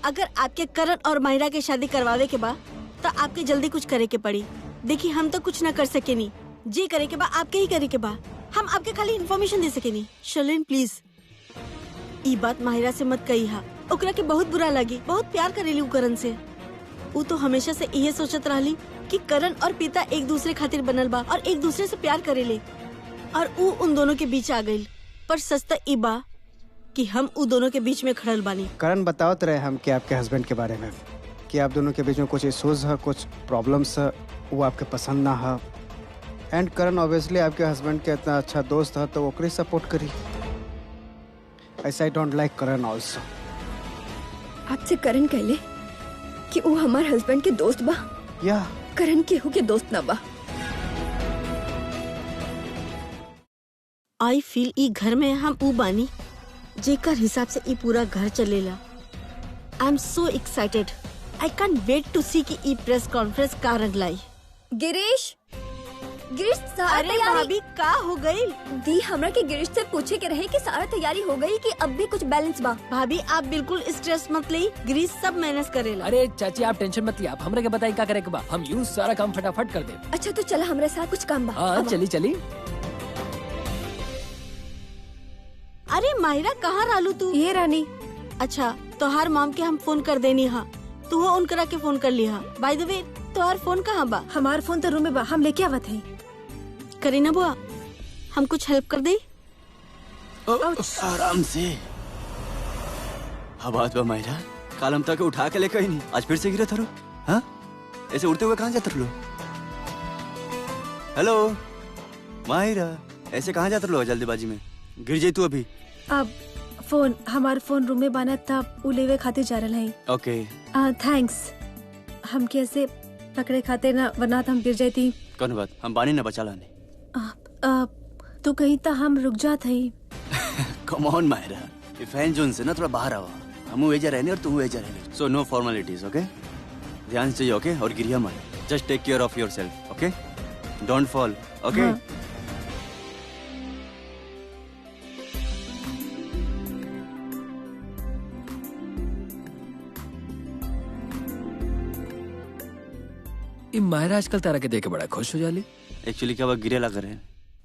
अगर आपके करण और माहिरा के शादी करवावे के बाद तो आपके जल्दी कुछ करे के पड़ी। देखिए हम तो कुछ न कर सके नहीं, जी करे के बाद आपके ही करे के बाद हम आपके खाली इन्फॉर्मेशन दे सके नहीं। शर्लिन प्लीज ई बात माहिरा से मत कही हा, ओकरा के बहुत बुरा लगी। बहुत प्यार करेली उ करण से। उ तो हमेशा से यही सोचत रहली कि करण और पिता एक दूसरे खातिर बनल बा और एक दूसरे से प्यार करेले, और उ उन दोनों के बीच आ गई। पर सच तो ई बा कि हम उ दोनों के बीच में खड़ल बानी। करण बतावत रहे हम कि आपके हस्बैंड के बारे में कि आप दोनों के बीच में कुछ इश्यूज है, कुछ प्रॉब्लम्स है, वो आपके पसंद ना है। एंड करण ऑब्वियसली आपके हस्बैंड के इतना अच्छा दोस्त है तो ओकरे सपोर्ट करी। ऐसा I don't like Karan also. आपसे करण कहले कि वो हमारे हस्बैंड के दोस्त बा या करण केहू के दोस्त ना बा। आई फील ई घर में हम उ बानी जेकर हिसाब से ई पूरा घर चलेला। I am so excited. I can wait to see कि ई प्रेस कॉन्फ्रेंस का रंग लाई। गिरीश गिरीश सारा अरे तैयारी भाभी का हो गई? दी हमरा के गिरीश से पूछे के रहे कि सारा तैयारी हो गई कि अब भी कुछ बैलेंस बा। भाभी आप बिल्कुल स्ट्रेस मत ली, ग्रीस सब मैनेज करेला। अरे चाची आप टेंशन मत लिया, आप हमरे के बताई क्या करे के बा, हम यूं सारा काम फटाफट कर दे। अच्छा तो चला हमारे साथ कुछ काम बा। हाँ अब चली चली। अरे माहिरा कहाँ रालू तू? ये रानी अच्छा तोहार मॉम के हम फोन कर देनी हा, तू वो उनकरा के फोन कर लिया। बाय द वे तोहार फोन कहाँ बा? हमार फोन तो रूम में बा, हम लेके आवत है। करीना बुआ हम कुछ हेल्प कर दे? आराम से। हाँ बात बा माहिरा, काल हम तक उठा के लेकर ही नहीं, आज फिर से गिरा था रो। हाँ ऐसे उड़ते हुए कहाँ जाते लो? हेलो माहिरा, ऐसे कहाँ जाते लो जल्दीबाजी में? गिर जाई तू अभी। अब फोन हमार फोन रूम में बाना था, उलेवे खातिर जा रहा है। ओके थैंक्स। हम कैसे पकड़े खाते ना, वरना तो हम गिर जाती। कौन बात, हम बानी ना बचा लाने। तो कहीं तो हम रुक जाते ही। कम ऑन माहिरा, ये फैन जोन से ना थोड़ा बाहर आओ। हम वेजा रहने और तू वेजा रहने, सो नो फॉर्मेलिटीज। ओके ध्यान से, ओके? और गिरिया मत, just take care of yourself. Okay don't fall. Okay ये माहिरा आजकल तारा के देख के बड़ा खुश हो जाली। एक्चुअली क्या वह गिरे लग रहे हैं,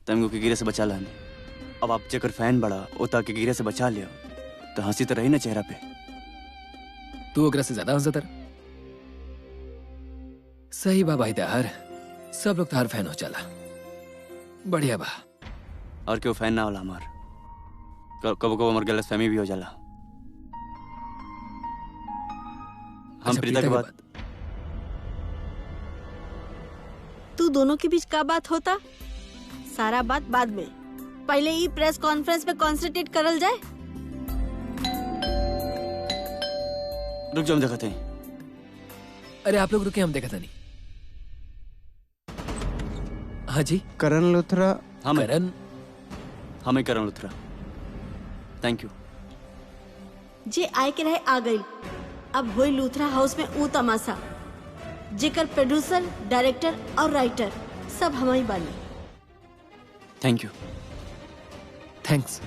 तम के गिरे से बचा लाने। अब आप जेकर फैन बड़ा ओता के गिरे से बचा लिया तो हंसी तो रही ना चेहरा पे। तू ओकरा से ज्यादा हंसता रहा। सही बा भाई तार, सब लोग तार फैन हो चला। बढ़िया बा। और क्यों फैन ना होला हमार, कब कब हमार गलत फहमी भी हो जाला। हम अच्छा, प्रीता के बाद तू दोनों के बीच का बात होता? सारा बात बाद में, पहले ही प्रेस कॉन्फ्रेंस पे कॉन्सेंट्रेट करल जाए। रुक जाओ, हम दिखाते हैं। अरे आप लोग रुके, हम देखा था नहीं। हाँ जी करण लुथरा। हाँ मैं करण। हाँ मैं करण लुथरा। Thank you. जे आए के रहे आ गई। अब होई लूथरा हाउस में ऊ तमाशा जेकर प्रोड्यूसर, डायरेक्टर और राइटर सब हमारी बानी। Thank you. थैंक्स।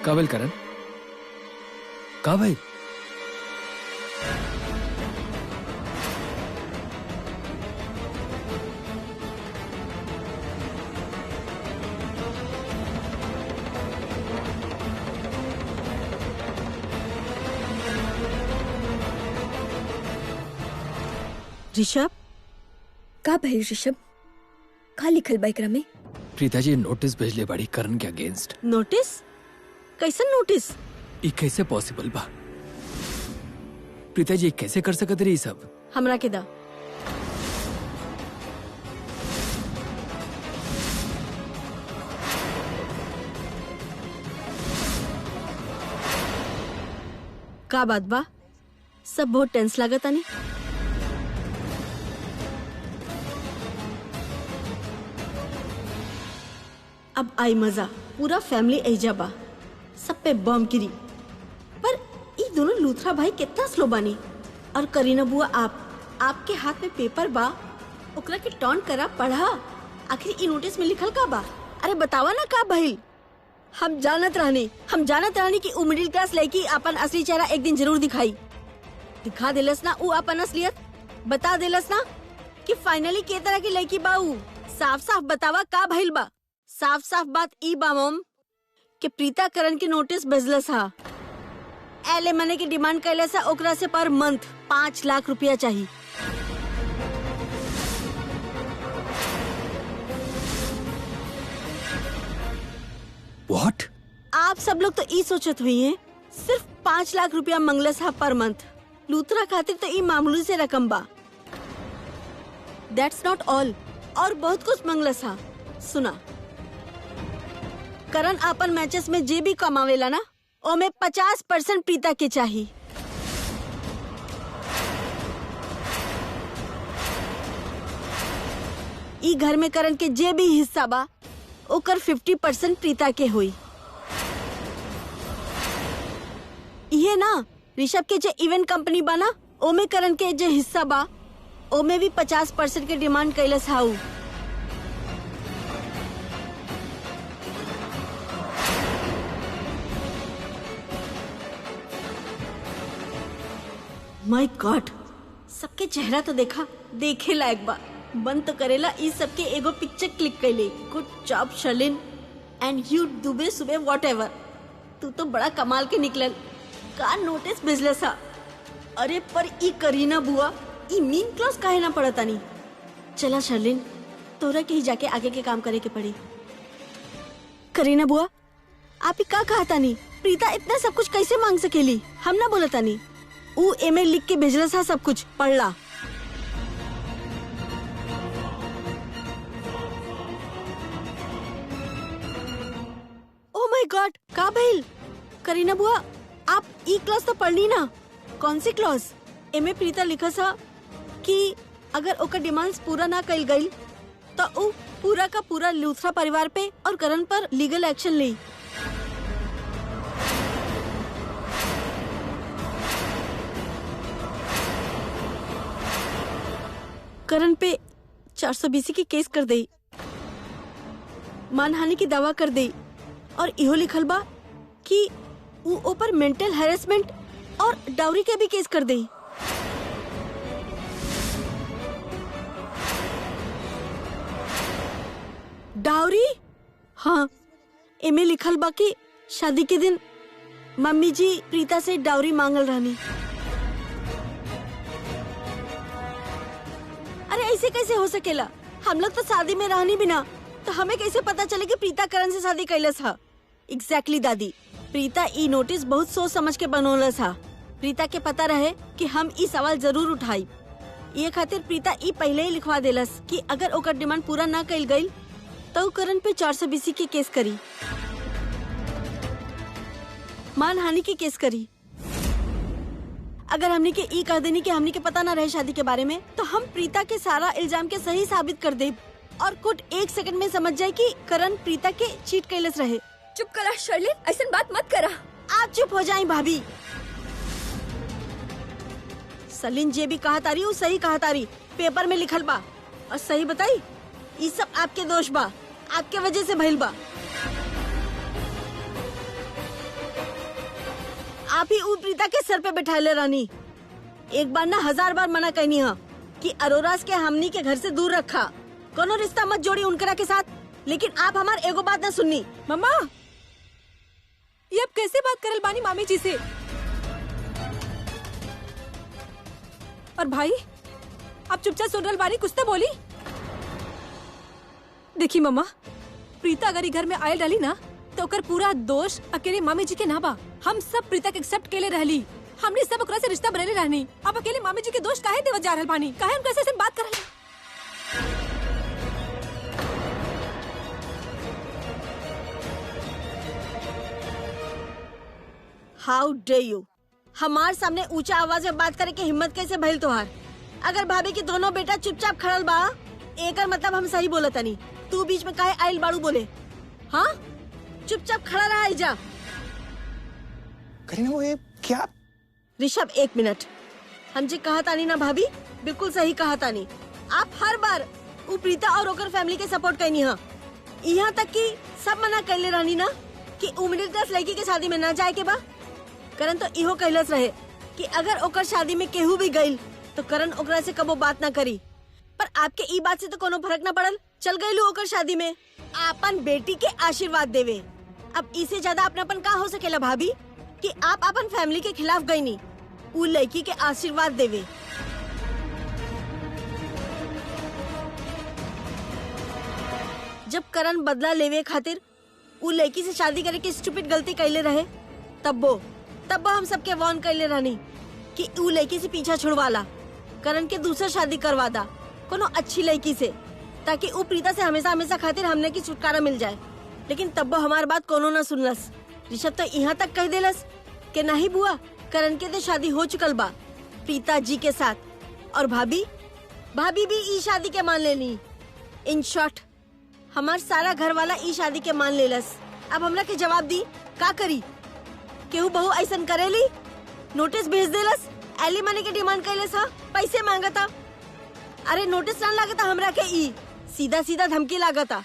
काबिल करण, काबिल। ऋषभ का भाई ऋषभ, का लिखल बा एकरा में? प्रीता जी नोटिस भेजले बाड़ी करण के अगेंस्ट। नोटिस? कैसन नोटिस? ई कैसे पॉसिबल बा? प्रीता जी कैसे कर सकत रही सब? हमरा के दा। का बात बा? सब बहुत टेंस लागत आनी। अब आई मजा, पूरा फैमिली एजा बा, सब पे बम गिरी। पर ये दोनों लूथरा भाई कितना स्लो बानी। और करीना बुआ आपके हाथ में पेपर बा, ओकरा के टर्न करा पढ़ा। आखिर ई नोटिस में लिखल का बा? अरे बतावा ना का भइल। हम जानत रहनी कि उ मिडिल क्लास लड़की अपन असली चेहरा एक दिन जरूर दिखा देलस ना। उ अपन असलियत बता देलस ना कि फाइनली के तरह की लड़की बा उ। साफ साफ बतावा का भइल बा। साफ साफ बात ई बा मम कि प्रीता करण के नोटिस भेजलस हा। एले मने की डिमांड कैलस हा, ओकरा से पर मंथ 5 लाख रुपया चाहिए। What? आप सब लोग तो ई सोचत हुई हैं सिर्फ 5 लाख रुपया मंगलस हा पर मंथ। लूथरा खातिर तो ई मामूली से रकम बा। That's not all, और बहुत कुछ मंगलस हा। सुना, करण अपन मैचेस में जे भी कमावेला ना, ओमे 50% प्रीता के चाहिए। ई घर में करण के जे भी हिस्सा बा, ओकर 50% प्रीता के हुई। ये ना ऋषभ के जे इवेंट कंपनी बा ना, ओमे करण के जे हिस्सा बा, ओमे भी 50% के डिमांड कैलस हाउ। माय गॉड, सबके चेहरा तो देखा, देखे लायक बा। बंद तो करेला ई सबके एगो पिक्चर क्लिक कैले। Good job Sherlyn and you Dubey सुबे व्हाटएवर। तू तो बड़ा कमाल के निकलल। का नोटिस भेजलस हा। अरे पर ई करीना बुआ ई मीन क्लास काहे ना पड़ता नहीं। चला शर्लिन, तोरा के ही जाके आगे के काम करे के पड़ी। करीना बुआ आप ही का कहा तानी? प्रीता इतना सब कुछ कैसे मांग सकेली? हम ना बोला तानी। ऊ एमे लिख के भेजलस हा, सब कुछ पढ़ला। माय गॉड, का भइल? करीना बुआ आप ई क्लॉज तो पढ़ली ना? कौन सी क्लॉज? एमे प्रीता लिखस हा कि अगर ओकर डिमांड्स पूरा ना कइल गइल तो उ पूरा का पूरा लूथरा परिवार पे और करण पर लीगल एक्शन ली। करण पे 420 की केस कर दई, मानहानि की दावा कर दई और इहो लिखल बा कि उ ऊपर मेंटल हैरेसमेंट और डाउरी के भी केस कर दई। डाउरी? हाँ, एमे लिखल बा कि शादी के दिन मम्मी जी प्रीता से डाउरी मांगल रहनी। अरे ऐसे कैसे हो सकेला? हम लोग तो शादी में रहनी भी ना, तो हमें कैसे पता चले कि प्रीता करण से शादी कैलस हा? एग्जैक्टली दादी, प्रीता ई नोटिस बहुत सोच समझ के बनोलस हा। प्रीता के पता रहे कि हम ई सवाल जरूर उठाई। ये खातिर प्रीता ई पहले ही लिखवा देलस कि अगर ओकर डिमांड पूरा ना कइल गइल तो करण पे 420 के केस करी, मानहानि की केस करी। अगर हमने के ई कह देनी कि हमने के पता ना रहे शादी के बारे में, तो हम प्रीता के सारा इल्जाम के सही साबित कर दे और कुछ 1 सेकंड में समझ जाए कि करण प्रीता के चीट कैलस रहे। चुप करा शर्लिन, ऐसा बात मत करा। आप चुप हो जाएं भाभी। सलीन जे भी कहा तारी वो सही कहा तारी, पेपर में लिखल बा। और सही बताई, ये सब आपके दोष बा, आपके वजह से भइल बा। आप ही उ प्रीता के सर पे बैठाले रानी। एक बार ना 1000 बार मना कहनी है कि अरोरास के हमनी के घर से दूर रखा, कोनो रिश्ता मत जोड़ी उनकरा के साथ, लेकिन आप हमार एगो बात ना सुननी। मम्मा, ये अब कैसे बात करल बानी मामी जी से? और भाई आप चुपचाप सुन रहल बानी, कुछ तो बोली। देखी मम्मा, प्रीता अगर ई घर में आयल रही ना तो ओकर पूरा दोष अकेले मामी जी के ना बा। हम सब प्रीता के एक्सेप्ट केले रहली, हमने सब ओकरा से रिश्ता बनले रहनी। अब अकेले मामी जी के दोष काहे देवत जा रहल बानी? काहे उनका से बात कर रहल? हाउ डे यू हमार सामने ऊंचा आवाज में बात करे के हिम्मत कैसे भइल तोहार? अगर भाभी की दोनों बेटा चुपचाप खड़ल बा एकर मतलब हम सही बोलत तनी। तू बीच में काहे आइल बाड़ू बोले? हाँ चुपचाप खड़ा रहा जा। करीना वो ये क्या? ऋषभ एक मिनट, हम जे कहा तानी ना भाभी बिल्कुल सही कहा तानी। आप हर बार उ प्रीता और ओकर फैमिली के सपोर्ट करनी है। यहाँ तक कि सब मना कर ले रहनी ना कि उ मिडिल क्लास लड़की के शादी में ना जाए के बा। करण तो इहो कहलस रहे कि अगर ओकर शादी में केहू भी गइल तो करण ओकरा से कबो बात ना करी। पर आपके ई बात से तो कोनो फर्क ना पड़ल। चल गइलू ओकर शादी में आपन बेटी के आशीर्वाद देवे। अब इससे ज्यादा अपनापन का हो सकेला भाभी कि आप अपन फैमिली के खिलाफ गई नहीं, उ लड़की के आशीर्वाद देवे। जब करण बदला लेवे खातिर उ लड़की से शादी करे के स्टूपिड गलती कैले रहे तब हम सबके वार्न कैले रहनी कि उ लड़की से पीछा छुड़वाला, करण के दूसरा शादी करवा दा कोनो अच्छी लड़की से, ताकि उ प्रीता से हमेशा हमेशा खातिर हमने की छुटकारा मिल जाए। लेकिन तब हमार बात कोनो न सुनलस। ऋषभ तो यहाँ तक कह देलस कि नहीं बुआ करण के तो शादी हो चुकल बा प्रीता जी के साथ, और भाभी भी ई शादी के मान लेनी। इन शॉर्ट हमार सारा घर वाला ई शादी के मान लेलस। अब हमरा के जवाब दी का करी? केहू बहु ऐसन करेली? नोटिस भेज देलस, एलिमनी के डिमांड कैलस, हा पैसे मांगता। अरे नोटिस ना लागता हमरा के, ई सीधा सीधा धमकी लागता।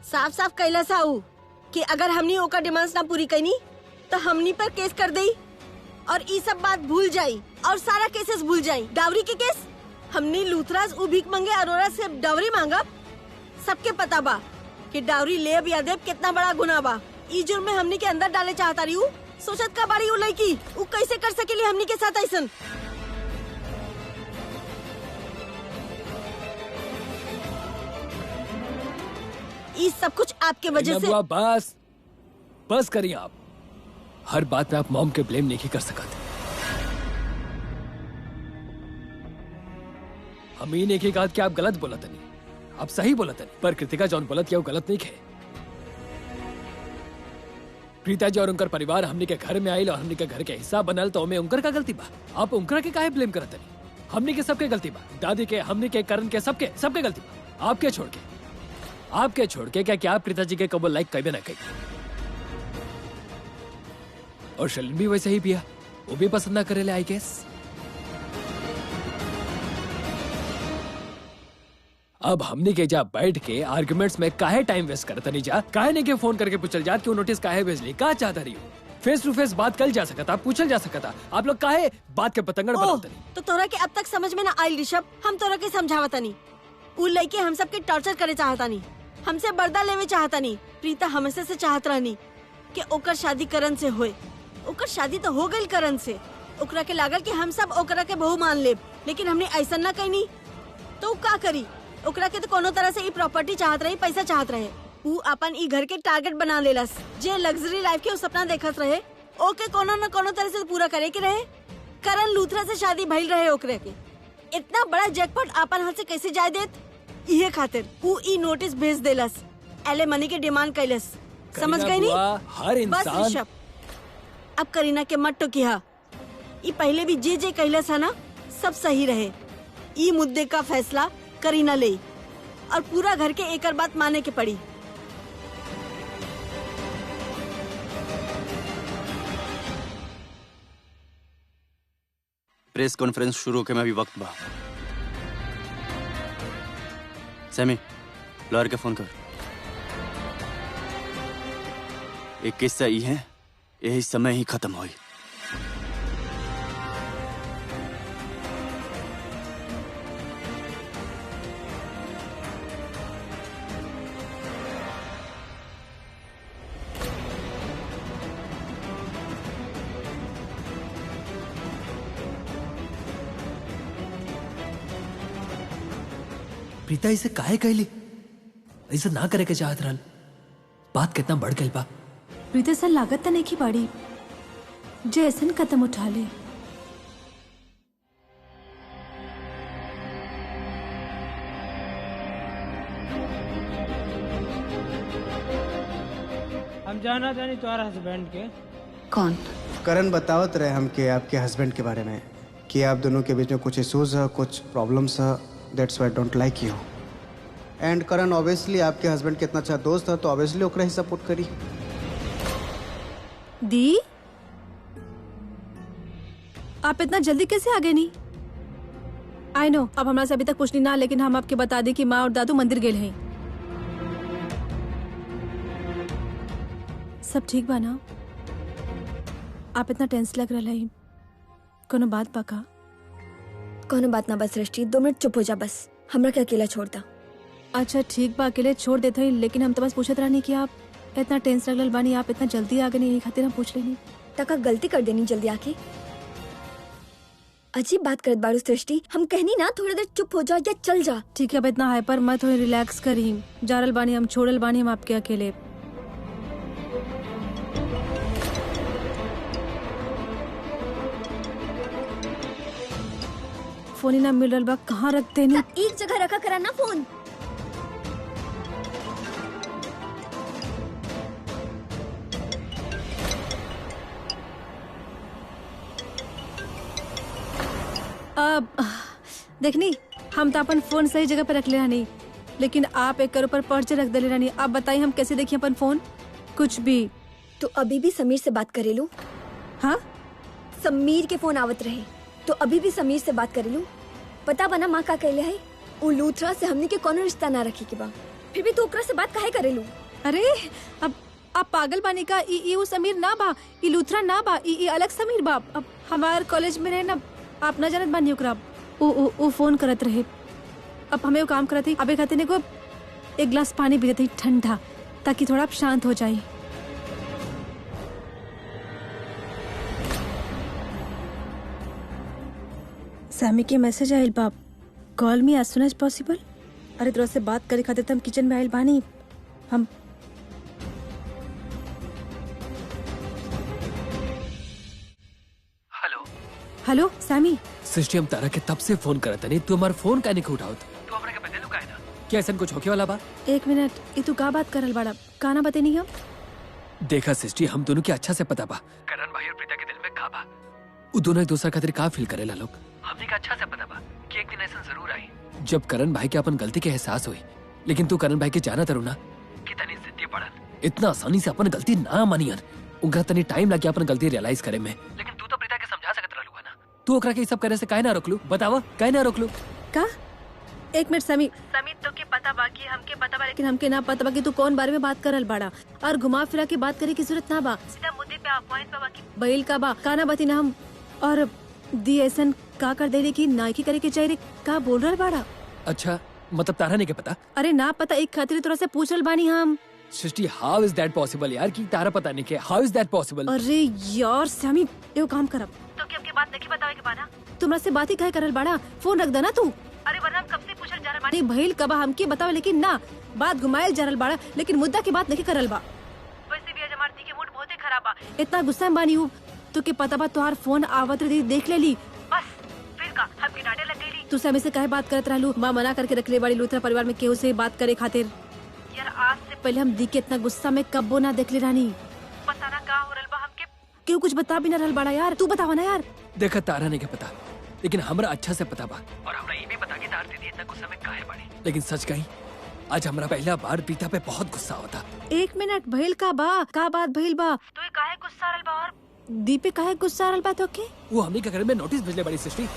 साफ साफ कैलस उ कि अगर हमनी ओकर डिमांड्स ना पूरी कैनी तो हमनी पर केस कर देई और ई सब बात भूल जाई और सारा केसेस भूल जाई। डावरी के केस हमनी लूथराज उ भीख मंगे अरोरा से डावरी मांगा। सबके पता बा कि डावरी लेब या देब कितना बड़ा गुनाह बा। ई जुर्म में हमनी के अंदर डाले चाहता रही हूँ। सोचत का बाड़ी उ लड़की उ कैसे कर सकेली हमनी के साथ ऐसन? ई सब कुछ आपके वजह से। बस करिए आप। हर बात में आप मॉम के ब्लेम नहीं कर सकते। हम ही नहीं कहा कि आप गलत बोला नहीं, आप सही बोला नहीं। पर कृतिका जौन बोलत या वो गलत नहीं खे। प्रीता जी और उनकर परिवार हमने के घर में आयल और हमने के घर के हिस्सा बनल तो हमें उनकर का गलती बा? आप उनकर के काहे ब्लेम करत नहीं? हमने के सबके गलती बा, दादी के, हमने के, करण के, सबके गलती बा। आपके छोड़ के क्या आप प्रीता जी के कबूल लाइक कभी ना कही। और शलिन भी वैसे ही पिया, वो भी पसंद ना करेले आई गेस। अब हमने के जा बैठ के आर्गुमेंट्स में काहे टाइम वेस्ट करता नहीं जा? काहे नहीं के फोन करके पूछल जात कि वो नोटिस काहे भेजली, का चाहता रही हो? फेस टू फेस बात कल जा सकता, पूछल जा सकता। आप लोग काहे बात के पतंगड़ बनाते नहीं? तो तोरा के अब तक समझ में ना आयल ऋषभ। हम तोरा के समझावता नहीं। उ लड़के हम सब के टॉर्चर करे चाहता नहीं, हमसे बर्दा लेवे चाहता नहीं। प्रीता हमेशा से चाहत रहनी कि ओकर शादी करण से होए। ओकर शादी तो हो गई करण से। ओकरा के लागल कि हम सब ओकरा के बहू मान लेब, लेकिन हमने ऐसा ना कहनी तो का करी? ओकरा के तो कोनो तरह से ई प्रॉपर्टी चाहत रही, पैसा चाहत रहे। उ अपन ई घर के टारगेट बना लेलस। जे लग्जरी लाइफ के सपना देखत रहे ओके कोनो न कोनो तरह से पूरा करे के रहे। करण लूथरा से शादी भइल रहे ओकरे के। इतना बड़ा जैकपॉट अपन हाथ से कैसे जाए देत? इहे खातिर उ ई नोटिस भेज देलस, एलिमनी के डिमांड कैलस। समझ गई नी? हर बस ऋषभ अब करीना के मत टोकिहा। ई पहले भी जे कैलस है ना सब सही रहे। ई मुद्दे का फैसला करीना ले और पूरा घर के एकर बात माने के पड़ी। प्रेस कॉन्फ्रेंस शुरू के में भी वक्त बा। सैमी लॉयर के फोन कर। एक किस्सा ई है, यही समय ही खत्म हुई। प्रीता इसे काहे कहली? ऐसे ना करे के चाहत रहल। बात कितना बढ़ गई बा। प्रीता सर लागत त नहीं की बाड़ी जे ऐसन कदम उठा ले। हम जाना जानी तुम्हारा हस्बैंड के कौन? करण बतावत रहे हम कि आपके हस्बैंड के बारे में कि आप दोनों के बीच में कुछ इश्यूज है, कुछ प्रॉब्लम्स है, that's why don't like you. And Karan obviously आपके हस्बैंड के इतना अच्छा दोस्त है तो ऑब्वियसली ओकरा ही सपोर्ट करी। दी आप इतना जल्दी कैसे आ गए? नहीं आई नो अब हमारे से अभी तक पूछनी ना, लेकिन हम आपके बता दें कि माँ और दादू मंदिर गए हैं। सब ठीक बा ना? आप इतना टेंस लग रहा है, कोनो बात पका? कोनो बात ना, बस सृष्टि 2 मिनट चुप हो जा बस, हमरा के अकेला छोड़ता। अच्छा ठीक बा, अकेले छोड़ देते हैं, लेकिन हम तो बस पूछत रहनी कि आप इतना टेंस लगल बानी, आप इतना जल्दी आ गए नहीं, खातिर हम पूछ लेनी। तका गलती कर देनी जल्दी आके। अजीब बात करत बारू सृष्टि, हम कहनी ना थोड़ी देर चुप हो जा या चल जा। ठीक है, अब इतना हाइपर मत हो, रिलैक्स करी। जारल बानी हम, छोड़ल बानी हम आपके अकेले। फोन ही ना मिल रहा बा, कहाँ रखते नहीं? एक जगह रखा करा ना फोन। अब देखनी हम तो अपन फोन सही जगह पे रख ले नहीं, लेकिन आप एक ऊपर पर्चे रख दे नहीं। आप बताइए हम कैसे देखिए अपन फोन? कुछ भी। तो अभी भी समीर से बात करे लूं? हाँ समीर के फोन आवत रहे तो अभी भी समीर से बात करे लूं? पता बना माँ का कहले है उ लूथरा से हमने के कोनो रिश्ता ना रखी के बा, फिर भी तो ओकरा से बात काहे करे लूं? अरे अब आप पागल बानी का? ई उ समीर ना बा, ई लूथरा ना बा, ई अलग समीर बा। अब हमारे कॉलेज में रहे ना, आप ना जानत बानी ओकरा। उ फोन करत रहे, अब हमें वो काम करत ही। अबे खाते को एक गिलास पानी पी देते ठंडा, ताकि थोड़ा आप शांत हो जाए। सैमी के मैसेज आयल बाप, call me as soon as possible. अरे तोरा से बात करे खातिर हम किचन में आयल बानी। हम हेलो सैमी। सृष्टि हम तारा के तब से फोन करत नहीं, तू हमारा फोन काहे नहीं उठावत? तू हमरा के बदलू काहे ना? क्या ऐसा कुछ होके वाला बा? एक मिनट, ये तू का बात करल बाड़ा? काना बते नहीं हम? देखा सृष्टि, हम दोनों के अच्छा से पता बा करण भाई और प्रीता के दिल में का बा। वो दोनों एक दूसरे खातिर का फील करेला लोग। हमने का अच्छा से पता बा कि एक दिन ऐसा जरूर आई जब करण भाई के अपन गलती के एहसास हुई। लेकिन तू करण भाई के जाना तरू ना कितनी जिद्दी पड़न, इतना आसानी से अपन गलती ना मानियन। उनका तनी टाइम लगे अपन गलती रियलाइज करे में। लेकिन तू तो प्रीता के समझा सकत रहलू ना। तू ओकरा के सब करे से काहे ना रोक लू? बतावा काहे ना रोक लू? का? एक मिनट समी तो के पता बा कि हमके पता बा, लेकिन हमके ना पता बा कि तू कौन बारे में बात करल बाड़ा। और घुमा फिरा के बात करे की जरूरत ना बा, सीधा मुद्दे पे आ। पॉइंट पे बाकी बैल का बा, काना बती ना हम। और दी ऐसन का कर दे रे कि नाइकी करे के चाहिए, का बोल रहल बाड़ा? अच्छा मतलब तारा नहीं के पता? अरे ना पता, एक खातिर तोरा से पूछल बानी हम। सृष्टि हाउ इज दैट पॉसिबल यार कि तारा पता नहीं के? हाउ इज दैट पॉसिबल? अरे यार समी एगो काम करब तो के हमके बात नहीं बतावे के बाना। तुमरा से बात ही काहे करल बाड़ा? फोन रख देना तू। अरे वरना हम कब से पूछल जा रहल बानी भइल कबा हमके बतावे, लेकिन ना बात घुमाएल जा रहल बाड़ा, लेकिन मुद्दा की बात नहीं करल बा। वैसे भी आज हमार दी के मूड बहुते खराब बा, इतना गुस्सा में बानी हूं तो के पता बा तोहार फोन आवत रही, देख लेली बस फिर का हमके डांटे लग गईली। तू समी से काहे बात करत रहलू? मां मना करके रखले बाड़ी लूथरा परिवार में केहू से बात करे खातिर। यार आज से पहले हम दी के इतना गुस्सा में कब्बो ना देखले रानी। पता ना का हो रहल बा, हमके केहू कुछ बता भी ना रहल बाड़ा। यार तू बतावा ना यार। देखा तारा नहीं के पता, लेकिन हमरा अच्छा से पता बा। और हमरा ये भी पता कि तार दीदी इतना गुस्सा में काहे बाड़ी। लेकिन सच कही आज हमरा पहला बार प्रीता पे बहुत गुस्सा होता। एक मिनट, भइल का बा? का बात भइल बा? तो ये काहे गुस्सा रहल बा? और दी पे काहे गुस्सा रहल बा? तो के वो हमनी के घर में नोटिस भेजले बड़ी सृष्टि।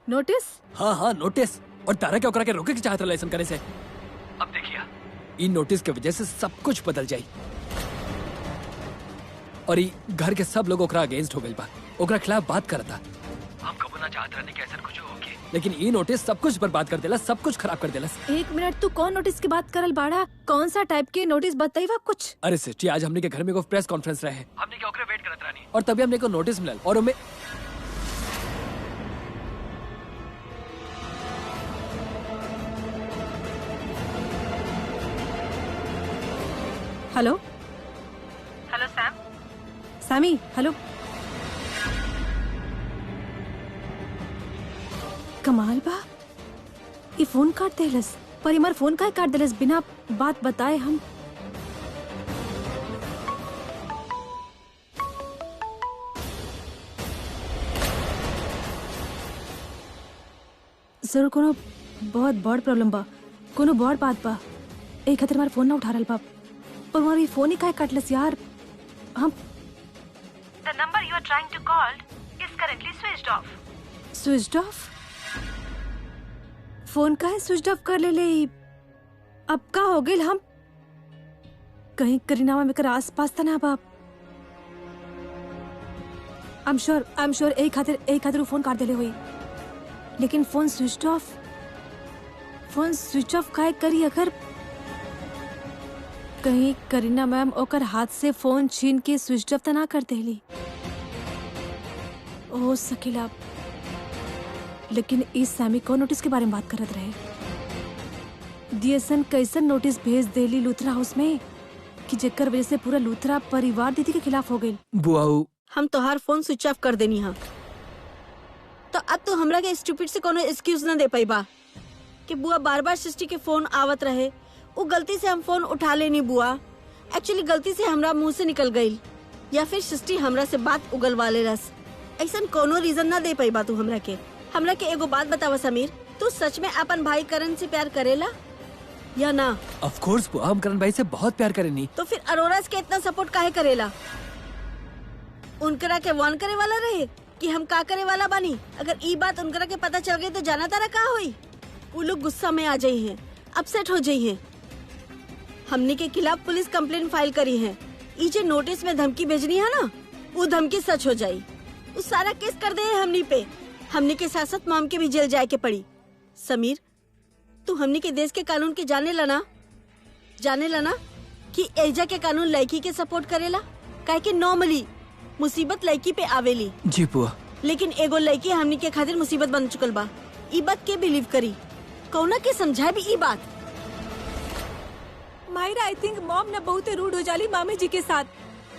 नोटिस? हाँ नोटिस। और तारा के ओकरा के रोके के चाहत रहल ऐसा करे से। अब देखिए इन नोटिस के वजह से सब कुछ बदल जाई और ई घर के सब लोग ओकरा अगेंस्ट हो गइल बा, ओकरा खिलाफ बात करता। हम कबो ना चाहत रहने के ऐसा कुछ होके, लेकिन ई नोटिस सब कुछ बर्बाद कर देला, सब कुछ खराब कर देला। एक मिनट, तू कौन नोटिस की बात करल बाड़ा? कौन सा टाइप के नोटिस बताइवा कुछ? अरे सच्ची आज हमने के घर में को प्रेस कॉन्फ्रेंस रहे, हमने के ओकरे वेट करत रहनी और तभी हमने को नोटिस मिलल और हमें hello hello Sam, Sammy hello. कमाल बा, ये फोन काट देलस, पर हमार फोन काहे काट देलस बिना बात बताए हम। जरूर कोनो बहुत बड़ प्रॉब्लम बा, कोनो बड़ बात बा, एक खातिर हमार फोन ना उठा रहल बा, पर हमारी फोन ही काहे काटलस यार। हम The number you are trying to call is currently switched off. Switched off, phone काहे स्विच्ड ऑफ कर ले। अब का हो गइल, हम कहीं करीना में कर आस पास था ना बाप। आई एम श्योर एक खातिर फोन काट देले हुई, लेकिन फोन स्विच ऑफ काहे करी। अगर कहीं करीना मैम ओकर हाथ से फोन छीन के स्विच ऑफ तो ना कर देली हो सकेला। लेकिन इस सैमी को नोटिस के बारे में बात करत रहे। दियसन कैसन नोटिस भेज देली लूथरा हाउस में कि जेकर वजह से पूरा लूथरा परिवार दीदी के खिलाफ हो गई। बुआऊ, हम तोहार फोन स्विच ऑफ कर देनी हा, तो अब तो हमरा के स्टूपिड से कोनो एक्सक्यूज न दे पाई बा कि बुआ बार बार सृष्टि के फोन आवत रहे। वो गलती से हम फोन उठा लेनी बुआ, एक्चुअली गलती से हमरा मुंह से निकल गई, या फिर सृष्टि हमरा से बात उगलवा ले रस। ऐसा कोनो रीजन ना दे पाई बा तू हमरा के एगो बात बतावा समीर, तू सच में अपन भाई करण से प्यार करेला या ना? ऑफ कोर्स बुआ, हम करण भाई से बहुत प्यार करेनी। तो फिर अरोरा के इतना सपोर्ट काहे करेला? उनकरा के वार्न करे वाला रहे कि हम का करे वाला बानी। अगर ई बात उनकरा के पता चल गई तो जाना तारा का होई? वो लोग गुस्सा में आ जाई हैं, अपसेट हो जाई हैं। हमनी के खिलाफ पुलिस कंप्लेंट फाइल करी है। ई जे नोटिस में धमकी भेजनी है ना, वो धमकी सच हो जाई। वो सारा केस कर दे हमनी पे। हमनी के साथ साथ मॉम के भी जेल जाए के पड़ी। समीर, तू हमनी के देश के कानून के जाने ला ना कि एजा के कानून लड़की के सपोर्ट करेला, काहे कि नॉर्मली मुसीबत लड़की पे आवेली। जी बुआ, लेकिन एगो लड़की हमनी के खातिर मुसीबत बन चुकल बा। ई बात के बिलीव करी? कौना के समझाए भी ई बात? मायरा, आई थिंक मॉम ना बहुत रूड हो जाली मामी जी के साथ।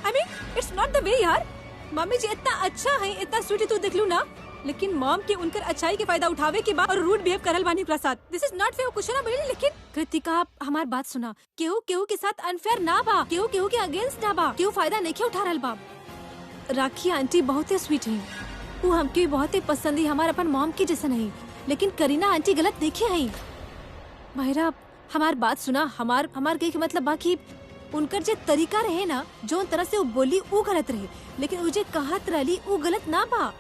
I mean it's not the way यार। मामी जी इतना अच्छा है, इतना स्वीट तू देख लू ना, लेकिन मॉम के उनकर अच्छाई के फायदा उठावे के बाद और रूड बिहेव करल बानी ओकरा साथ। दिस इज नॉट फेयर। कुछ ना बोली, लेकिन कृतिका हमार बात सुना। केहू के साथ अनफेयर ना बा, केहू के अगेंस्ट ना बा, केहू फायदा नहीं उठा रहल बा। राखी आंटी बहुत ही स्वीट है, वो हमके बहुत ही पसंद है, हमारे अपन मॉम की जैसा नहीं। लेकिन करीना आंटी गलत देखे है। मायरा हमार बात सुना, हमार कहे के मतलब बाकी उनकर जे तरीका रहे ना, जो तरह से वो बोली वो गलत रहे, लेकिन वो जे कहत रहली वो गलत ना बा।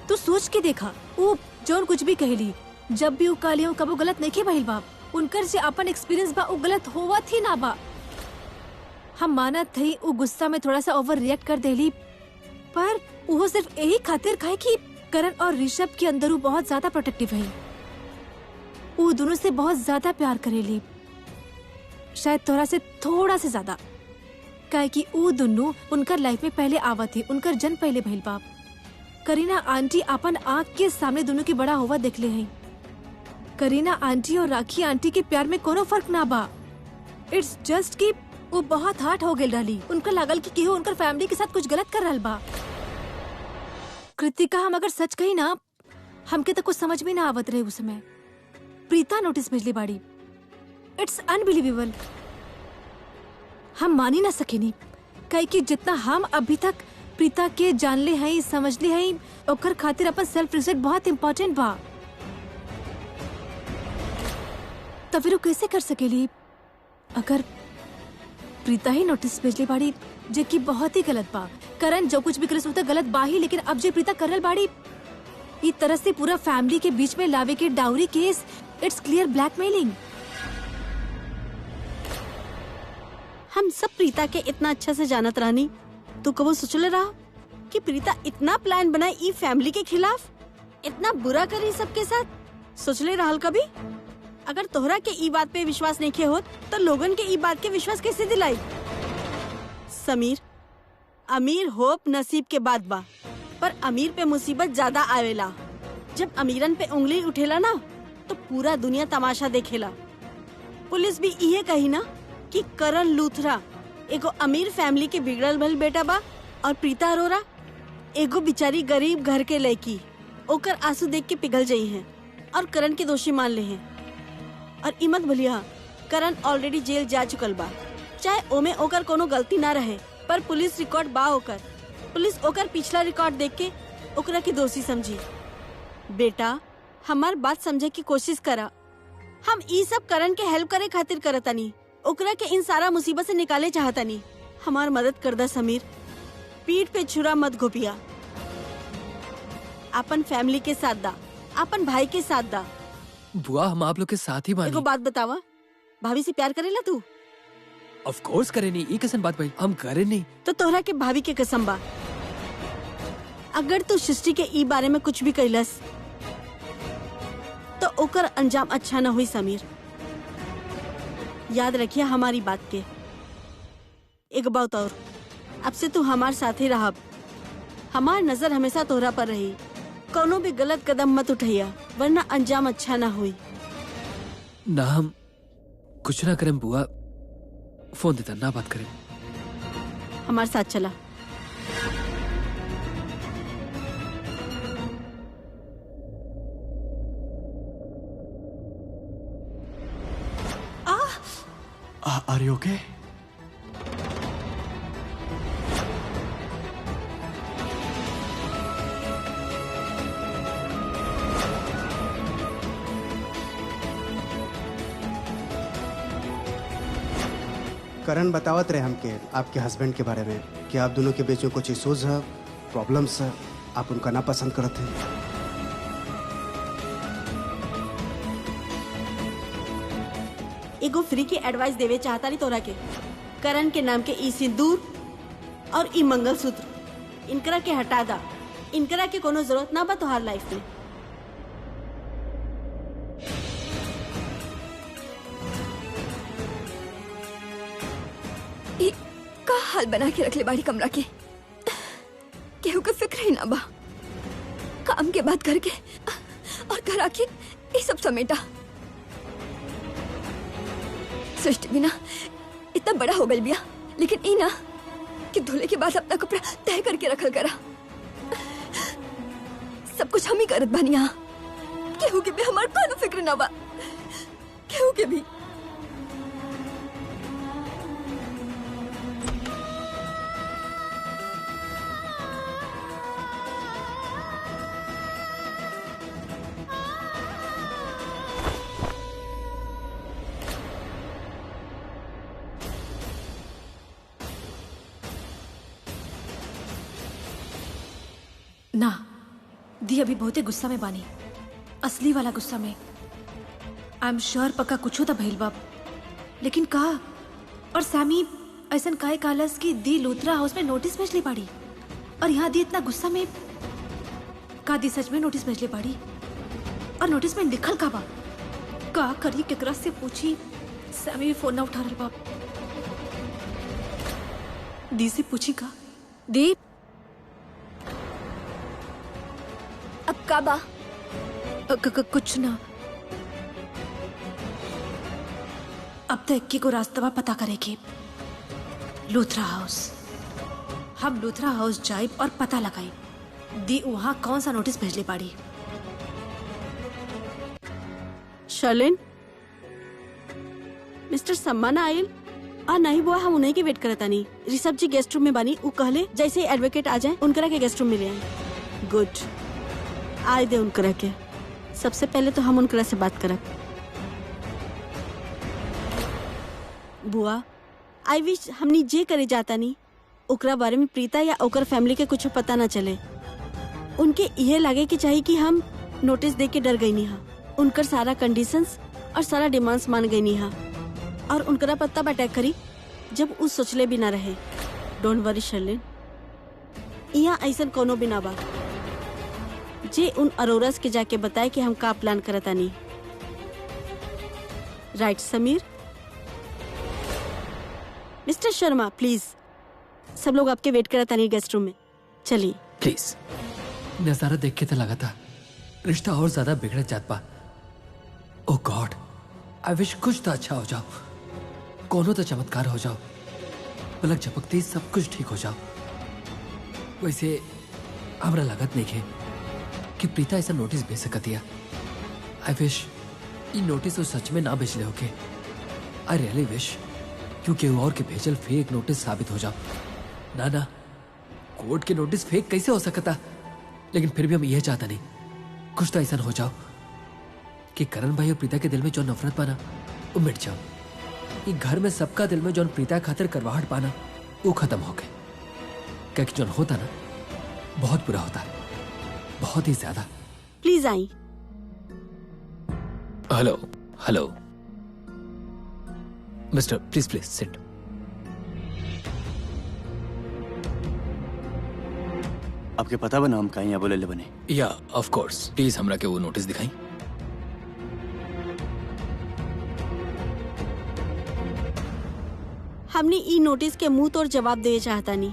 तू सोच के देखा, वो जो कुछ भी कहली, जब भी वो कहली कबो गलत नहीं भइल बा। उनकर जे अपन एक्सपीरियंस बा वो गलत होवा थी ना बा। हम मानत थी वो गुस्सा में थोड़ा सा ओवर रिएक्ट कर देली, पर वो सिर्फ यही खातिर कहे कि करण और ऋषभ के अंदर वो बहुत ज्यादा प्रोटेक्टिव है। वो दोनों से बहुत ज्यादा प्यार करेली, शायद तोरा से थोड़ा से ज्यादा, कहे कि वो दोनों उनकर लाइफ में पहले आवा थी, उनकर जन्म पहले भइल बा। करीना आंटी अपन आँख के सामने दोनों के बड़ा हुआ देखले हैं। करीना आंटी और राखी आंटी के प्यार में कोनो फर्क ना बा। इट्स जस्ट कि वो बहुत हार्ट हो गई रही, उनका लागल कि केहू उनकर फैमिली के साथ कुछ गलत कर रहल बा। कृतिका, हम अगर सच कही ना, हमके तो कुछ समझ में ना आवत रहे उस समय। प्रीता नोटिस भेजली बाड़ी। It's unbelievable. हम मान ही ना सकेनी, कहे कि जितना हम अभी तक प्रीता के जानले हैं, समझले हैं, ओकर खातिर अपन सेल्फ रिस्पेक्ट बहुत इम्पोर्टेंट बा। तो फिर वो कैसे कर सकेली अगर प्रीता ही नोटिस भेजली बाड़ी, जे कि बहुत ही गलत बा। करण जो कुछ भी करे तो गलत बा ही, लेकिन अब जे प्रीता करल बाड़ी, इस तरह से पूरा फैमिली के बीच में लावे के dowry case, it's clear blackmailing. हम सब प्रीता के इतना अच्छा से जानत रहनी, तू कबो सोचले रहा कि प्रीता इतना प्लान बनाए ई फैमिली के खिलाफ, इतना बुरा करी सबके साथ? सोचले रहल कभी? अगर तोहरा के ई बात पे विश्वास नहीं किया होत तो लोगन के ई बात के विश्वास कैसे दिलाई? समीर, अमीर होप नसीब के बात बा, पर अमीर पे मुसीबत ज्यादा आवेला। जब अमीरन पे उंगली उठेला ना, तो पूरा दुनिया तमाशा देखेला। पुलिस भी ये कही ना कि करण लूथरा एगो अमीर फैमिली के बिगड़ल भल बेटा बा और प्रीता अरोरा एगो बिचारी गरीब घर के लड़की ओकर आंसू देख के पिघल जाई हैं और करण के दोषी मान ले हैं। और इमत भलिया करण ऑलरेडी जेल जा चुकल बा, चाहे ओमे ओकर कोनो गलती ना रहे, पर पुलिस रिकॉर्ड बा ओकर। पुलिस ओकर पिछला रिकॉर्ड देख के ओकरा के दोषी समझी। बेटा हमार बात समझे की कोशिश करा। हम ई सब करण के हेल्प करे खातिर करतानी, ओकरा के इन सारा मुसीबत से निकाले चाहतानी। हमार मदद कर दा समीर, पीठ पे छुरा मत घोपिया। अपन फैमिली के साथ दा, अपन भाई के साथ दा। बुआ हम आप लोग के साथ ही एगो बानी। बात बतावा, भाभी से प्यार करेला तू? ऑफ कोर्स करे नहीं, ई कैसन बात भाई, हम करे नहीं। तो तोहरा के भाभी के कसम बा, अगर तू सृष्टि के ई बारे में कुछ भी कैलस तो ओकर अंजाम अच्छा न हुई समीर। याद रखिए हमारी बात के। एक बात और, अब से तू हमार साथे रहब, हमार नजर हमेशा तोहरा पर रही। कोनो भी गलत कदम मत उठैया, वरना अंजाम अच्छा ना हुई। ना हम कुछ ना करें बुआ, फोन देता ना बात करें। हमारे साथ चला। Are you okay? करण बतावत रहे हमके आपके हस्बैंड के बारे में कि आप दोनों के बीच में कुछ इश्यूज है, प्रॉब्लम्स है, आप उनका ना पसंद करते हैं। एगो फ्री की एडवाइस देवे चाहता नहीं तोरा के। करण के नाम के ई सिंदूर और ई मंगलसूत्र इनकरा के हटा दा। इनकरा के कोनो जरूरत ना बा तोहार लाइफ में। ई का हाल बना के रख ले बाड़ी कमरा के, केहू के फिक्र ही ना बा। काम के बात करके और घर आके ये सब समेटा। सृष्टि भी ना इतना बड़ा हो गल बिया, लेकिन ई ना कि धुले के बाद अपना कपड़ा तय करके रखल करा। सब कुछ हम ही करत बानी यहाँ। केहू के भी हमार कोनो फिक्र ना बा, केहू के भी। ना दी अभी बहुते गुस्सा में बानी, असली वाला गुस्सा में। आई एम श्योर पक्का कुछ तो भइल बाप, लेकिन का और सैमी ऐसा काहे कालस की दी लूथरा हाउस में नोटिस भेजले पाड़ी, और यहाँ दी इतना गुस्सा में का दी सच में नोटिस भेजले पाड़ी? और नोटिस में लिखल का बा? का करी केकरा से पूछी? सैमी भी फोन ना उठा रहा बाप। दी से पूछी का? दी अब का बा? कुछ ना, अब तो इक्की को रास्ता पता करेगी। लूथरा हाउस, हम लूथरा हाउस जाइब और पता लगाई दी वहाँ कौन सा नोटिस भेजले पाड़ी। शर्लिन, मिस्टर सम्मान आयल आ नहीं बुआ, हम उन्हीं की वेट करता नहीं। ऋषभ जी गेस्ट रूम में बानी, उ कहले जैसे ही एडवोकेट आ जाए उनकरा के गेस्ट रूम में ले आए। गुड, आए दे उनकरा के। सबसे पहले तो हम उनकरा से बात करब। बुआ, आई विश हमनी जे करे जाता नहीं ओकरा बारे में प्रीता या ओकर फैमिली के कुछ पता ना चले। उनके यह लगे कि चाहिए कि हम नोटिस दे के डर गई नहीं हा। उनकर सारा कंडीशंस और सारा डिमांड्स मान गई नहीं हा, और उनकरा पत्ता अटैक करी जब उस सोचले भी ना रहे। डोंट वरी शर्लिन, यहाँ ऐसा कोनो भी ना बा जे उन अरोरास के जाके बताए कि हम का प्लान करता नहीं। Right Sameer? Mister Sharma please, सब लोग आपके वेट करता नहीं गेस्ट रूम में। चलिए प्लीज। नजारा देख के तो लगा था रिश्ता और ज्यादा बिगड़ जात बा। ओह गॉड, आई विश कुछ तो अच्छा हो जाओ, कोनो तो चमत्कार हो जाओ। पलक झपकते ही सब कुछ ठीक हो जाओ। वैसे हमरा लागत नहीं है कि प्रीता ऐसा नोटिस भेज सकती है। आई विश ये नोटिस तो सच में ना भेजले होके। आई रियली विश क्योंकि और के भेजल फेक नोटिस साबित हो जाओ। ना ना, कोर्ट के नोटिस फेक कैसे हो सकता, लेकिन फिर भी हम यह चाहता नहीं कुछ तो ऐसा हो जाओ कि करण भाई और प्रीता के दिल में जो नफरत पाना वो मिट जाओ। ये घर में सबका दिल में जो प्रीता खातिर करवाहट पाना वो खत्म हो गए। क्या जो होता ना बहुत बुरा होता, बहुत ही ज्यादा। Please I. Hello hello mister, please please sit. आपके पता बना हम कहीं यहाँ बोले ले बने? या ऑफ कोर्स, प्लीज हमरा के वो नोटिस दिखाई। हमने ई नोटिस के मुंह तोड़ जवाब दे चाहता नहीं।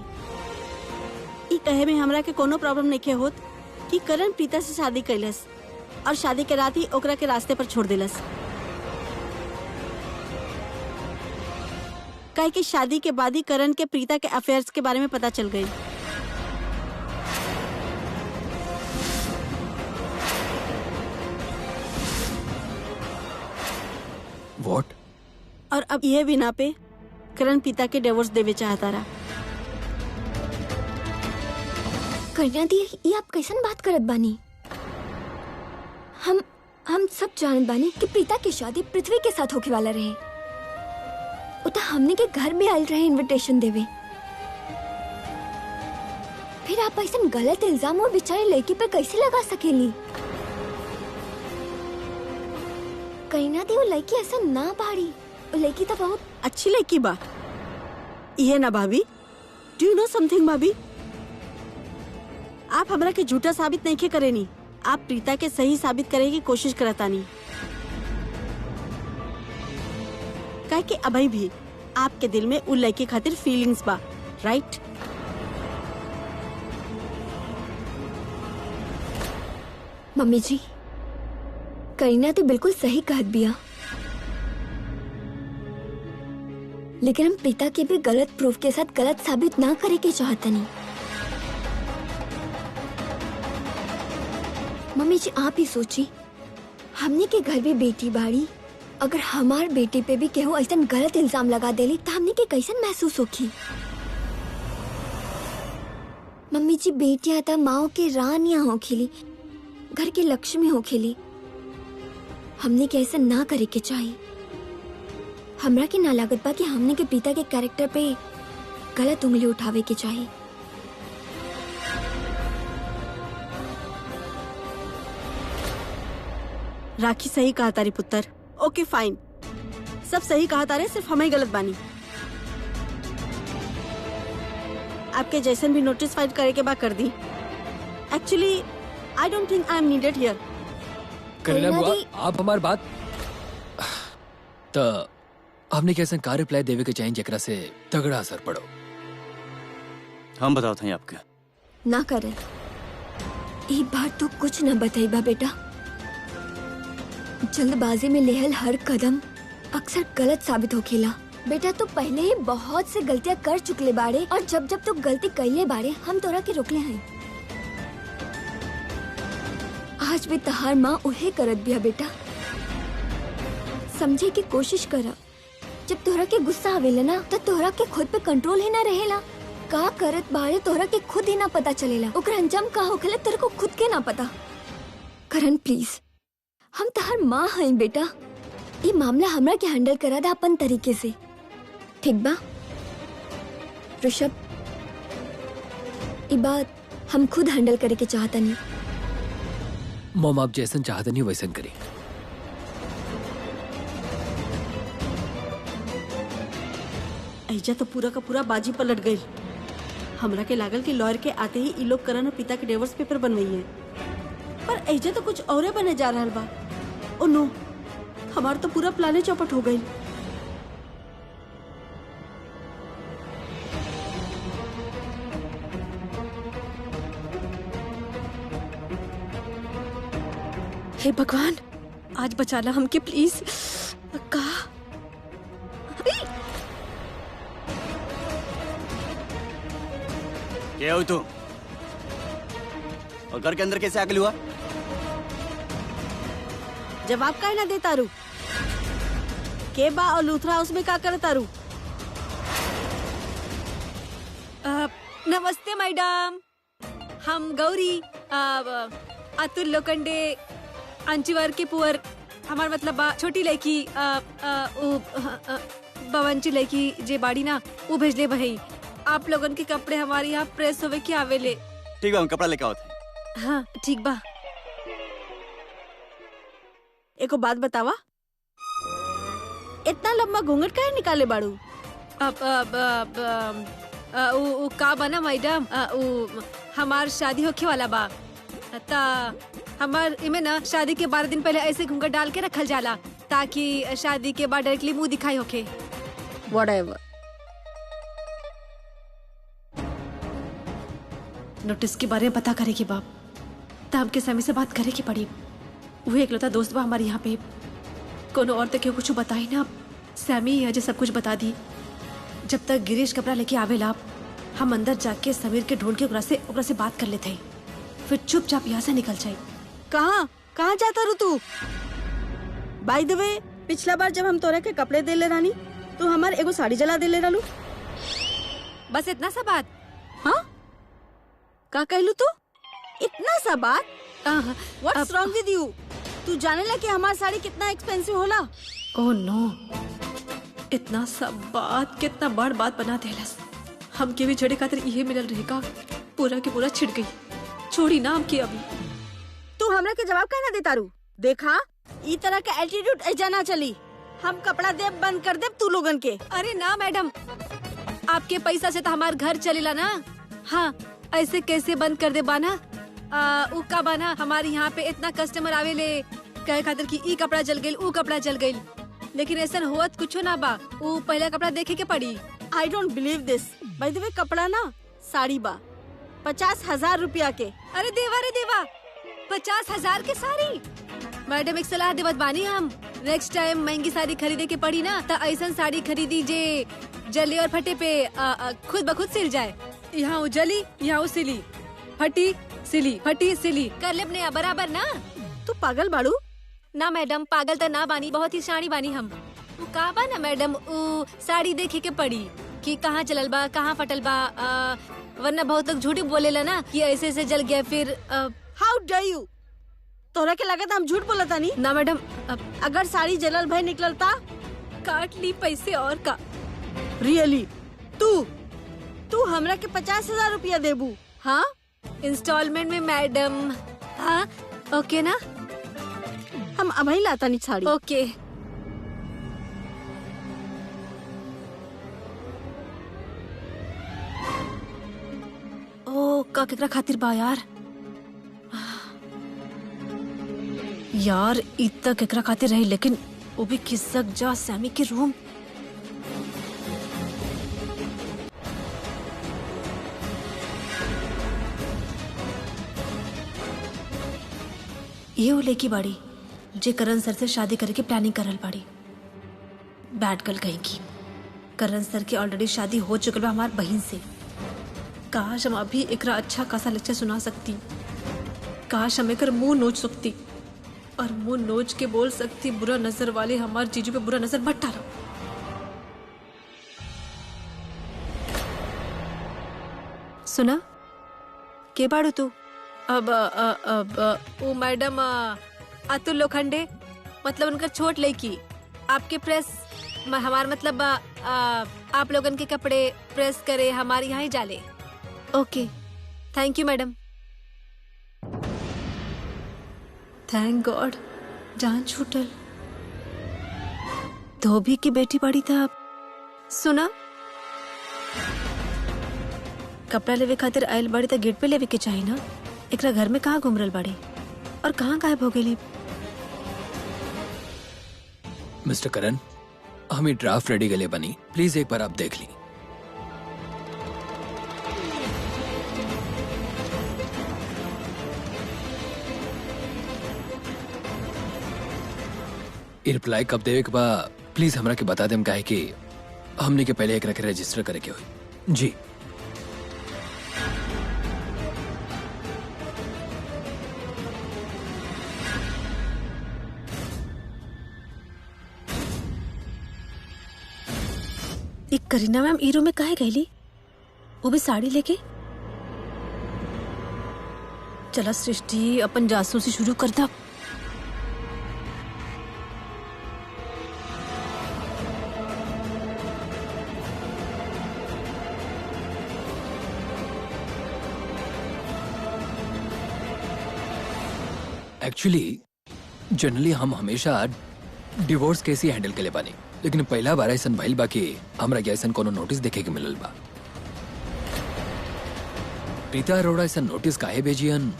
ई कहे में हमरा के कोनो प्रॉब्लम नहीं के होत कि करण प्रीता से शादी कैलस और शादी के रात ही ओकरा के रास्ते पर छोड़ दिलस। काहे कि शादी के बाद ही करण के प्रीता के अफेयर्स के बारे में पता चल गई। व्हाट? और अब यह बिना पे करण पिता के डिवोर्स देवे चाहता रहा। कन्या दी, ये आप कैसन बात करत बानी? हम सब जानत बानी कि प्रीता की शादी पृथ्वी के साथ होके वाला रहे। उता हमने के घर में आयल रहे इनविटेशन देवे। फिर आप ऐसा गलत इल्जाम और बेचारे लड़की पे कैसे लगा सकेली? कन्या दी, वो लड़की ऐसा ना भारी, वो लड़की तो बहुत अच्छी लड़की बा। ये ना भाभी, डू यू नो समथिंग भाभी? आप हमरा के झूठा साबित नहीं के करेनी, आप प्रीता के सही साबित करे की कोशिश करता नहीं। काहे कि अभी भी आपके दिल में उन लड़की खातिर फीलिंग्स बा, राइट? मम्मी जी, करीना तो बिल्कुल सही कहत बिया, लेकिन हम प्रीता के भी गलत प्रूफ के साथ गलत साबित ना करे के चाहतनी। मम्मी जी, आप ही सोची, हमने के घर भी बेटी बाड़ी, अगर हमार बेटी पे भी केहू ऐसा गलत इल्जाम लगा देली तो हमने के कैसन महसूस होगी? मम्मी जी, बेटियां तो माओ के रानियां हो खिली, घर के लक्ष्मी हो खिली। हमने के ऐसा ना करे के चाहिए। हमरा के ना लागत बा कि हमने के पिता के कैरेक्टर पे गलत उंगली उठावे के चाहिए। राखी सही कहा तारी पुत्र। ओके फाइन, सब सही कहा तारे, सिर्फ हमें गलत बानी। आपके जैसन भी नोटिस फाइल करे के बाद कर दी। Actually I don't think I am needed here. Kareena बुआ, आप हमारी बात तो हमने कैसे का रिप्लाई देवे के चाहिए जकरा से तगड़ा असर पड़ो। हम बताओ था आपके ना करे, एक बार तो कुछ न बताइबा बेटा। जल्दबाजी में लेहल हर कदम अक्सर गलत साबित होखेला। बेटा तो पहले ही बहुत से गलतियां कर चुकले बाड़े, और जब जब तो गलती कैले बाड़े हम तोरा के रोकले हैं। आज भी तहार माँ उहे करत बिया बेटा। समझे की कोशिश करा। जब तोरा के गुस्सा आवेला ना तो तोरा के खुद पे कंट्रोल ही ना रहेला। का करत बाड़े तोरा के खुद ही ना पता चलेला, ओकर अंजाम का होखेला तेरे को खुद के ना पता। करण प्लीज, हम तहार माँ हैं बेटा। ये मामला हमरा के हैंडल करा दा अपन तरीके से, ठीक बा? ऋषभ, ये बात हम खुद हैंडल करे के चाहता नहीं। मॉम, आप जैसन चाहते नहीं वैसन करी। ऐजा तो पूरा का पूरा बाजी पलट गई। हमरा के लागल कि लॉयर के आते ही ई लोग करण और पिता के डिवोर्स पेपर बनवाई है, पर ऐजा तो कुछ और बने जा रहा बा। ओ नो, हमार तो पूरा प्लाने चौपट हो गई। हे भगवान, आज बचाला हमके प्लीज। का के हो तू? और घर के अंदर कैसे आगल हुआ? जवाब काहे ना देता रू? के बा और लूथरा उसमें का करता रू? नमस्ते मैडम, हम गौरी, अतुल लोखंडे, अंचीवर के पुअर, हमार मतलब छोटी लड़की, बवंची लड़की जे बाड़ी ना, वो भेजले भाई। आप लोगन के कपड़े हमारे यहाँ प्रेस होवे के आवेले। ठीक बा, हम कपड़ा लेके आवत। हाँ ठीक बा। एको बात बतावा, इतना लंबा घूंघट काहे निकाले बाड़ू? उ का बना मैडम, हमार शादी होखे वाला बा, ता हमार इमे ना शादी के 12 दिन पहले ऐसे घूंघट डाल के रखल जाला ताकि शादी के बाद डायरेक्टली मुंह दिखाई होखे। Whatever. नोटिस के बारे में पता करे के बाप, तब हमके समय से बात करे के पड़ी। वो एकलौता दोस्त बा हमारे यहाँ पे, कोनो और तक कुछ बताई ना, सैमी अजय सब कुछ बता दी। जब तक गिरीश कपड़ा लेके आवेला, हम अंदर जाके समीर के ढूंढ के ओकरा से बात कर लेते, फिर चुपचाप यहाँ से निकल जाए। कहाँ जाता रू तू? बाय द वे, पिछला बार जब हम तोरा के कपड़े दे ले रानी, तू हमार एगो साड़ी जला दे ले रालू। बस इतना सा बात? हाँ, का कहलू तू? इतना सा बात? What's wrong with you? तू जाने ला कि हमार साड़ी कितना एक्सपेंसिव होला? ओह नो, इतना सब बात कितना बड़ बात बना देलस। हमके भी जड़े खातिर इहे मिलल रहेगा, पूरा के पूरा छिड़ गई। छोड़ी ना हमके अभी। तू हमरा के जवाब काहे ना देता रू? देखा, ई तरह का एटीट्यूड ऐजा ना चली। हम कपड़ा देब बंद कर देब तू लोगन के। अरे ना मैडम, आपके पैसा से तो हमार घर चलेला ना। हाँ, ऐसे कैसे बंद कर दे बाना? उ का बाना, हमारे यहाँ पे इतना कस्टमर आवेले कहे खातिर कि ई कपड़ा जल गइल, ऊ कपड़ा जल गइल, लेकिन ऐसा हुआ कुछ ना बा। ऊ पहले कपड़ा देखे के पड़ी। I don't believe this. By the way, कपड़ा ना साड़ी बा 50,000 रुपया के। अरे देवा रे देवा, 50,000 के साड़ी? मैडम एक सलाह देवत बानी, हम नेक्स्ट टाइम महंगी साड़ी खरीदे के पड़ी ना, तो ऐसा साड़ी खरीदी जे जले और फटे पे खुद ब खुद सिल जाए। यहाँ वो जली, यहाँ वो सिली, फटी सिली, फटी सिली कर ले बराबर ना। तू पागल बाड़ू? ना मैडम, पागल तो ना बानी, बहुत ही शानी बानी हम। वो का बा ना मैडम, वो साड़ी देखे के पड़ी कि कहाँ चलल बा, कहाँ फटल बा, वरना बहुत लोग झूठ बोलेला ना कि ऐसे ऐसे जल गया। फिर हाउ डर यू? तोरा के लगता हम झूठ बोलता नहीं? ना मैडम, अगर साड़ी जलल भाई निकलता, काट ली पैसे और का। रियली? तू हमरा के 50,000 रुपया देबू? हाँ, इंस्टॉलमेंट में मैडम। हाँ ओके ना, हम अभी लाता नहीं साड़ी। ओके। ओ का केकरा खातिर बा यार? यार इतना केकरा खातिर रही, लेकिन वो भी खिसक जा सैमी के रूम। ये वो लेकी बाड़ी जे करण सर से शादी करके प्लानिंग करल बाड़ी। बैड गर्ल कहीं की। करण सर की ऑलरेडी शादी हो चुकल बा हमार बहन से। काश हम अभी एकरा अच्छा खासा लेक्चर सुना सकती, काश हम एकर मुंह नोच सकती और मुंह नोच के बोल सकती, बुरा नजर वाले हमार जीजू पे बुरा नजर मत डालो। सुना के बाड़ू तू? अब वो मैडम अतुल लोखंडे, मतलब उनका छोट लड़की, आपके प्रेस हमार मतलब आप लोगन के कपड़े प्रेस करे हमारे यहाँ ही जाले। Okay, thank you madam. Thank God, जान छूटल। धोबी की बेटी बड़ी था। सुना, कपड़ा लेवे खातिर आयल बड़ी तो गेट पे लेवे के चाहिए ना। एकरा घर में कहाँ घूम रही बड़ी और कहाँ गायब हो गई? मिस्टर करण, हमें ड्राफ्ट रेडी के लिए बनी, प्लीज एक बार आप देख ली। रिप्लाई कब देवे के बाद प्लीज हमरा के बता देम, काहे कि हमने के पहले एक रखे रजिस्टर करे के हुई। जी एक करीना मैम ईरो में काहे गईली? वो भी साड़ी लेके? चला सृष्टि, अपन जासूसी शुरू कर दा। एक्चुअली जनरली हम हमेशा डिवोर्स केस ही हैंडल के ले पानी, लेकिन पहला बार ऐसा भइल बा कि हमरा के ऐसा कोनो नोटिस देखे के मिलल बा। प्रीता अरोड़ा ऐसा नोटिस काहे भेजियन?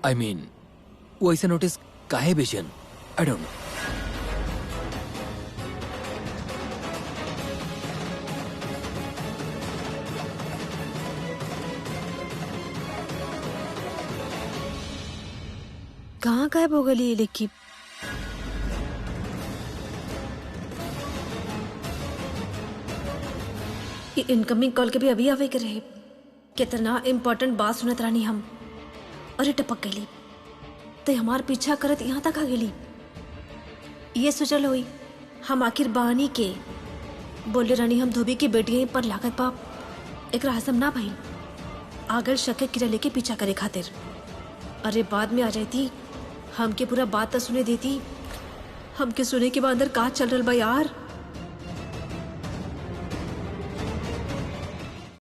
आई मीन वो ऐसा नोटिस काहे भेजियन? I don't know. कहाँ गायब हो गई ये लिखी? इनकमिंग कॉल के भी अभी आवे के रहे। कितना इम्पोर्टेंट बात सुनत रानी हम, अरे टपक गई तो हमार पीछा करत यहाँ तक आ गई। ये सोचल हुई हम आखिर बानी के बोले रानी हम धोबी की बेटियां पर लागत बाप एक हसम ना भाई आगल शके किरा लेके पीछा करे खातिर। अरे बाद में आ जाती हमके पूरा बात तो सुने देती। हमके सुने के बाद अंदर का चल रहा बा यार।